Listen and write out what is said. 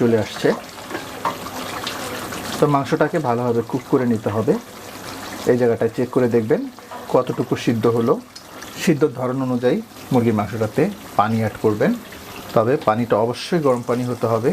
চলে আসছে। তো মাংসটাকে ভালোভাবে কুক করে নিতে হবে। এই জায়গাটায় চেক করে দেখবেন কতটুকু সিদ্ধ হলো। সিদ্ধর ধরন অনুযায়ী মুরগির মাংসটাতে পানি অ্যাড করবেন, তবে পানিটা অবশ্যই গরম পানি হতে হবে।